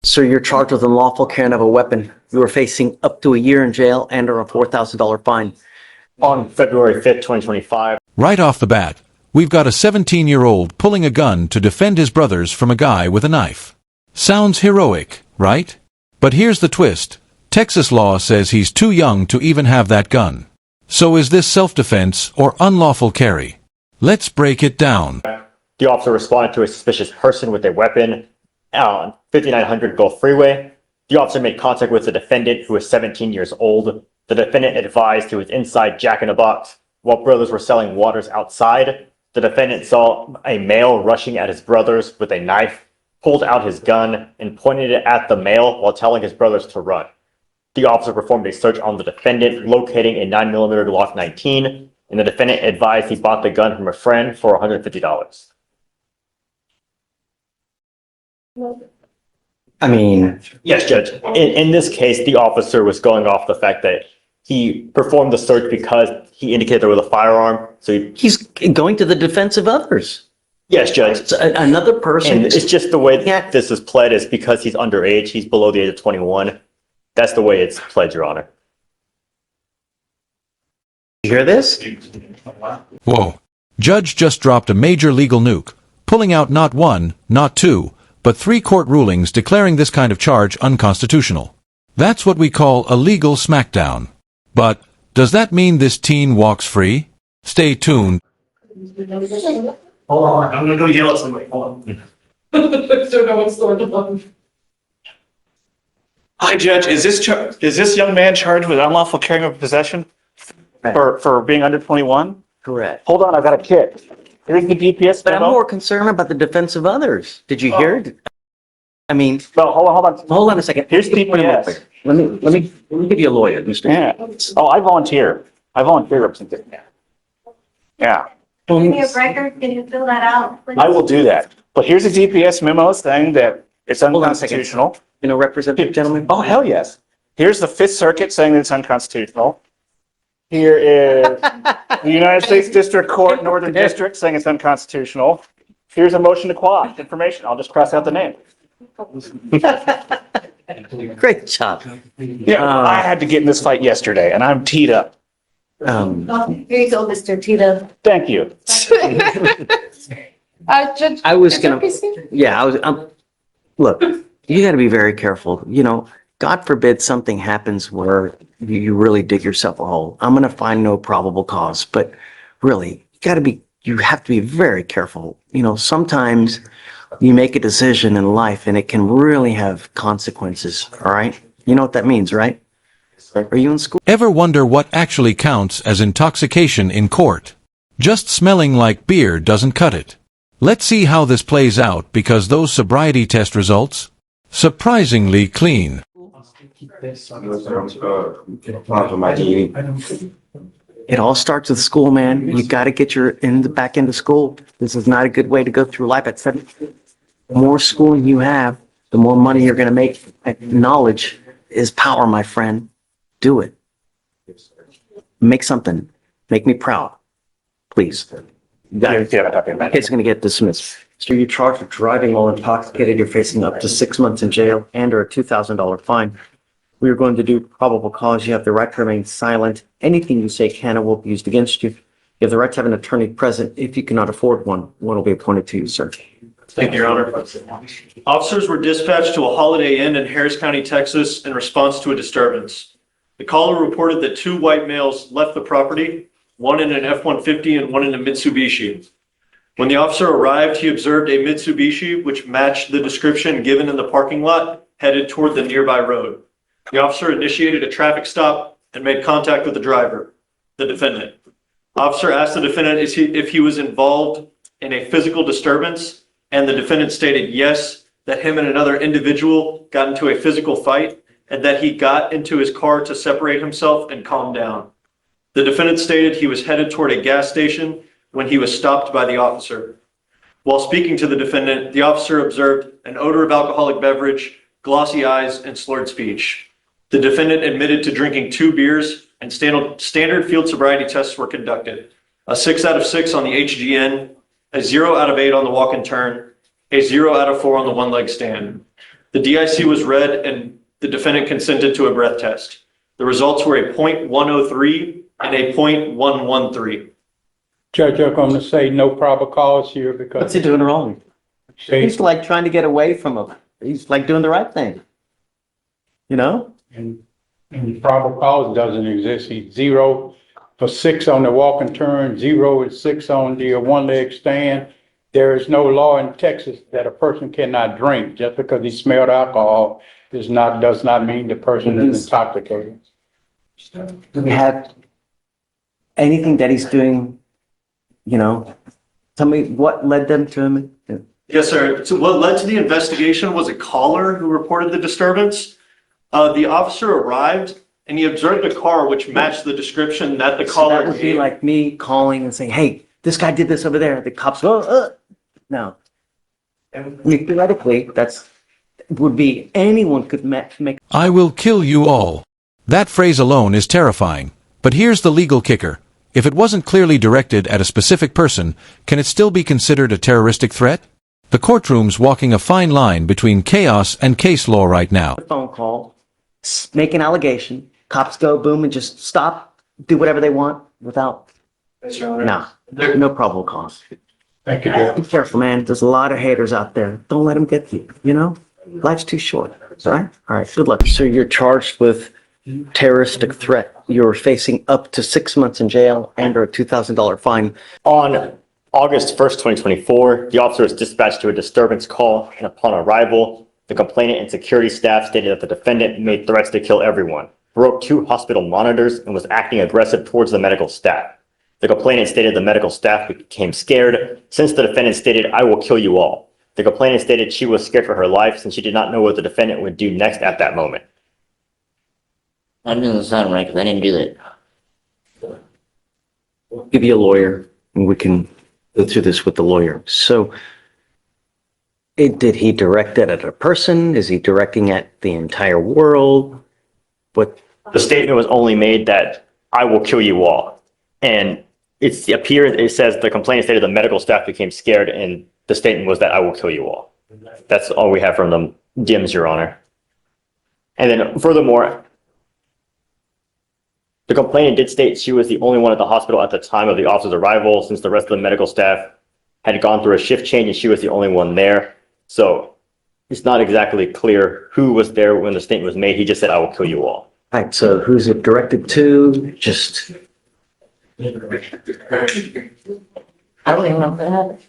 So you're charged with unlawful carrying of a weapon. You were facing up to a year in jail and or a $4,000 fine. On February 5th, 2025. Right off the bat, we've got a 17-year-old pulling a gun to defend his brothers from a guy with a knife. Sounds heroic, right? But here's the twist. Texas law says he's too young to even have that gun. So is this self-defense or unlawful carry? Let's break it down. The officer responded to a suspicious person with a weapon on 5900 Gulf Freeway. The officer made contact with the defendant, who was 17 years old. The defendant advised he was inside Jack in a Box while brothers were selling waters outside. The defendant saw a male rushing at his brothers with a knife, pulled out his gun, and pointed it at the male while telling his brothers to run. The officer performed a search on the defendant, locating a 9mm Glock 19, and the defendant advised he bought the gun from a friend for $150. I mean, Yes, Judge. In this case, the officer was going off the fact that he performed the search because he indicated there was a firearm. So he's going to the defense of others. Yes, Judge. It's another person. And it's just the way this is pled is because he's underage. He's below the age of 21. That's the way it's pled, Your Honor. You hear this? Whoa. Judge just dropped a major legal nuke, pulling out not one, not two, but 3 court rulings declaring this kind of charge unconstitutional. That's what we call a legal smackdown. But does that mean this teen walks free? Stay tuned. Hold on, I'm gonna go yell at somebody. Hold on. Don't know what's going on. Hi, Judge. Is this young man charged with unlawful carrying of possession for being under 21? Correct. Hold on, I've got a kit. Here's the GPS But I'm memo. more concerned about the defense of others. Did you hear it? I mean, No, hold on a second. Here's GPS. Let me give you a lawyer, Mr. Yeah. Oh, I volunteer. I volunteer representation. Yeah, Give me a record, can you fill that out, please? I will do that. But here's a GPS memo saying that it's on a second. unconstitutional. You know, representative gentleman? Oh, hell yes. Here's the Fifth Circuit saying that it's unconstitutional. Here is the United States District Court, Northern District, saying it's unconstitutional. Here's a motion to quash information. I'll just cross out the name. Great job. Yeah, I had to get in this fight yesterday, and I'm teed up. Here you go, Mr. Tito. Thank you. Judge. I was gonna, yeah, look, you gotta be very careful. You know, God forbid something happens where you really dig yourself a hole. I'm gonna find no probable cause, but really, you have to be very careful. You know, sometimes you make a decision in life and it can really have consequences, all right? You know what that means, right? Are you in school? Ever wonder what actually counts as intoxication in court? Just smelling like beer doesn't cut it. Let's see how this plays out because those sobriety test results, surprisingly clean. It all starts with school, man. You got to get back into school. This is not a good way to go through life at 17. The more schooling you have, the more money you're going to make. Knowledge is power, my friend. Do it. Make something. Make me proud. Please. Kid's going to get dismissed. So you're charged with driving while intoxicated. You're facing up to 6 months in jail and or a $2,000 fine. We are going to do probable cause. You have the right to remain silent. Anything you say can and will be used against you. You have the right to have an attorney present. If you cannot afford one will be appointed to you, sir. Thank you, Your Honor. Officers were dispatched to a Holiday Inn in Harris County, Texas, in response to a disturbance. The caller reported that 2 white males left the property, one in an F-150 and one in a Mitsubishi. When the officer arrived, he observed a Mitsubishi, which matched the description given in the parking lot, headed toward the nearby road. The officer initiated a traffic stop and made contact with the driver, the defendant. Officer asked the defendant if he was involved in a physical disturbance, and the defendant stated yes, that him and another individual got into a physical fight, and that he got into his car to separate himself and calm down. The defendant stated he was headed toward a gas station when he was stopped by the officer. While speaking to the defendant, the officer observed an odor of alcoholic beverage, glossy eyes, and slurred speech. The defendant admitted to drinking 2 beers, and standard field sobriety tests were conducted. A 6 out of 6 on the HGN, a 0 out of 8 on the walk and turn, a 0 out of 4 on the one-leg stand. The DIC was read and the defendant consented to a breath test. The results were a .103 and a .113. Judge, I'm going to say no probable cause here What's because he doing wrong? say, He's like trying to get away from him. He's like doing the right thing. You know? and probable cause doesn't exist. He's 0 for 6 on the walk and turn, 0 and 6 on the one leg stand. There is no law in Texas that a person cannot drink. Just because he smelled alcohol does not mean the person is intoxicated. Do we have anything that he's doing, you know? Tell me what led them to him. Yes, sir. So what led to the investigation was a caller who reported the disturbance. The officer arrived and he observed a car which matched the description that the So caller that would be gave. like me calling and saying, hey, this guy did this over there. The cops go, no. I mean, theoretically, would be anyone could make. I will kill you all. That phrase alone is terrifying. But here's the legal kicker. If it wasn't clearly directed at a specific person, can it still be considered a terroristic threat? The courtroom's walking a fine line between chaos and case law right now. A phone call, make an allegation, cops go boom and just stop, do whatever they want without, no probable cause. Thank you, Judge. Be careful, man. There's a lot of haters out there. Don't let them get you, you know? Life's too short, all right? All right, good luck. So you're charged with terroristic threat. You're facing up to 6 months in jail and or a $2,000 fine. On August 1st, 2024, the officer was dispatched to a disturbance call, and upon arrival, the complainant and security staff stated that the defendant made threats to kill everyone, broke 2 hospital monitors, and was acting aggressive towards the medical staff. The complainant stated the medical staff became scared since the defendant stated, "I will kill you all." The complainant stated she was scared for her life since she did not know what the defendant would do next at that moment. That doesn't sound right, because I didn't do that. Give you a lawyer and we can go through this with the lawyer. So did he direct it at a person? Is he directing at the entire world? What? The statement was only made that, "I will kill you all." And it says the complainant stated the medical staff became scared, and the statement was that, "I will kill you all." That's all we have from the DIMS, Your Honor. And then furthermore, the complainant did state she was the only one at the hospital at the time of the officer's arrival, since the rest of the medical staff had gone through a shift change and she was the only one there. So it's not exactly clear who was there when the statement was made. He just said, "I will kill you all." All right, so who's it directed to? Just, I don't even know if that happened.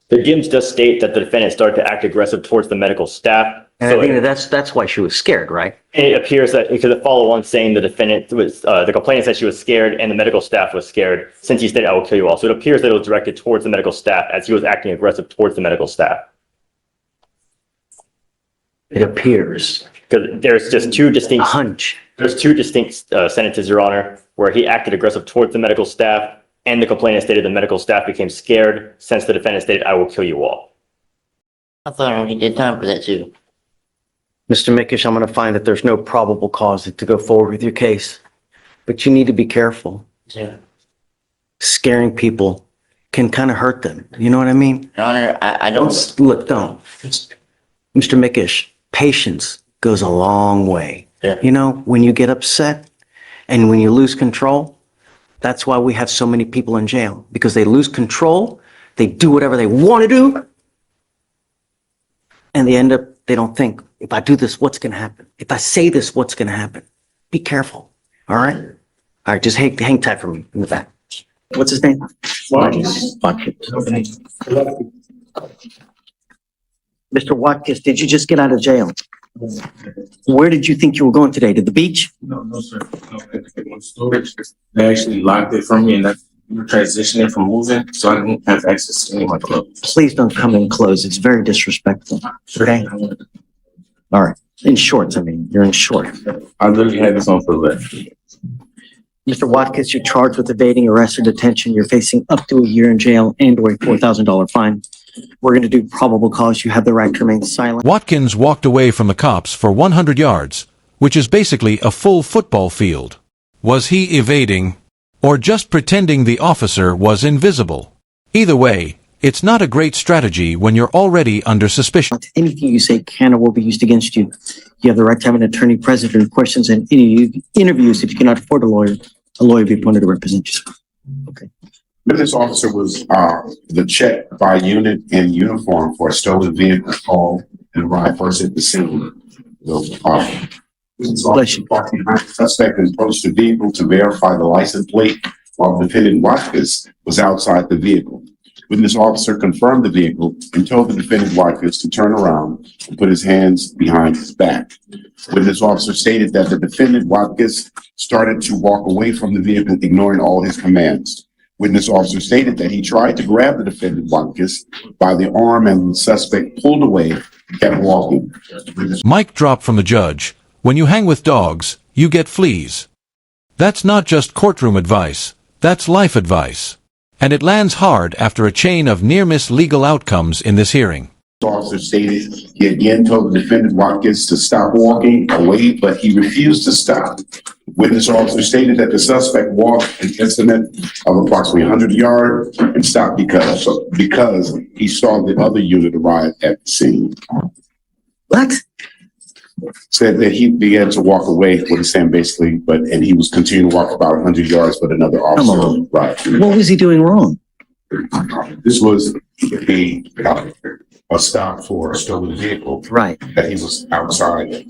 The DIMS does state that the defendant started to act aggressive towards the medical staff. and So I think that's why she was scared, right? it appears that it could follow on saying the defendant was, the complainant said she was scared and the medical staff was scared since he stated, "I will kill you all." So it appears that it was directed towards the medical staff as he was acting aggressive towards the medical staff. It appears. Because there's just A hunch. there's two distinct sentences, Your Honor, where he acted aggressive towards the medical staff and the complainant stated the medical staff became scared since the defendant stated, "I will kill you all." I thought he did time for that too. Mr. Mickish, I'm going to find that there's no probable cause to go forward with your case, but you need to be careful. Yeah. Scaring people can kind of hurt them. You know what I mean? Your Honor, I don't. Don't. Mr. Mickish, patience goes a long way. Yeah. You know, when you get upset and when you lose control, that's why we have so many people in jail, because they lose control, they do whatever they want to do, and they don't think, if I do this, what's going to happen? If I say this, what's going to happen? Be careful. All right? All right, just hang tight for me in the back. What's his name? Watkins. Mr. Watkins, did you just get out of jail? Where did you think you were going today? To the beach? No, sir. No, it was storage. They actually locked it from me, and that's transitioning from moving, so I didn't have access to any of my clothes. Please don't come in clothes. It's very disrespectful. Okay? All right. In shorts, I mean. You're in shorts. I literally had this on for left. Mr. Watkins, you're charged with evading arrest or detention. You're facing up to a year in jail and or a $4,000 fine. We're going to do probable cause. You have the right to remain silent. Watkins walked away from the cops for 100 yards, which is basically a full football field. Was he evading, or just pretending the officer was invisible? Either way, It's not a great strategy when you're already under suspicion. Anything you say can or will be used against you. You have the right to have an attorney present during questions and any interviews. If you cannot afford a lawyer will be appointed to represent you. Okay. This officer was the check by unit in uniform for a stolen vehicle call and arrived first at the scene. This officer parked behind the suspect and approached the vehicle to verify the license plate while defendant Watkins was outside the vehicle. Witness officer confirmed the vehicle and told the defendant Watkins to turn around and put his hands behind his back. Witness officer stated that the defendant Watkins started to walk away from the vehicle, ignoring all his commands. Witness officer stated that he tried to grab the defendant Watkins by the arm and the suspect pulled away and kept walking. Mic drop from the judge. When you hang with dogs, you get fleas. That's not just courtroom advice, that's life advice. And it lands hard after a chain of near-miss legal outcomes in this hearing. The officer stated he again told the defendant Watkins to stop walking away, but he refused to stop. Witness officer stated that the suspect walked an estimate of approximately 100 yards and stopped because he saw the other unit arrive at the scene. What? Said that he began to walk away, what he's saying basically, and he was continuing to walk about 100 yards, but another officer, right. What was he doing wrong? This was a stop for a stolen vehicle. Right. That he was outside.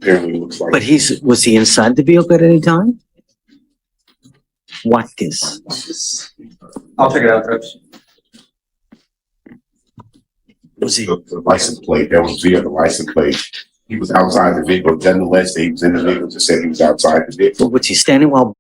Apparently looks like. But was he inside the vehicle at any time? Watkins. I'll check it out, Coach. Was he? The license plate, that was via the license plate. He was outside the vehicle. Nonetheless, he was in the vehicle to say he was outside the vehicle. Was he standing while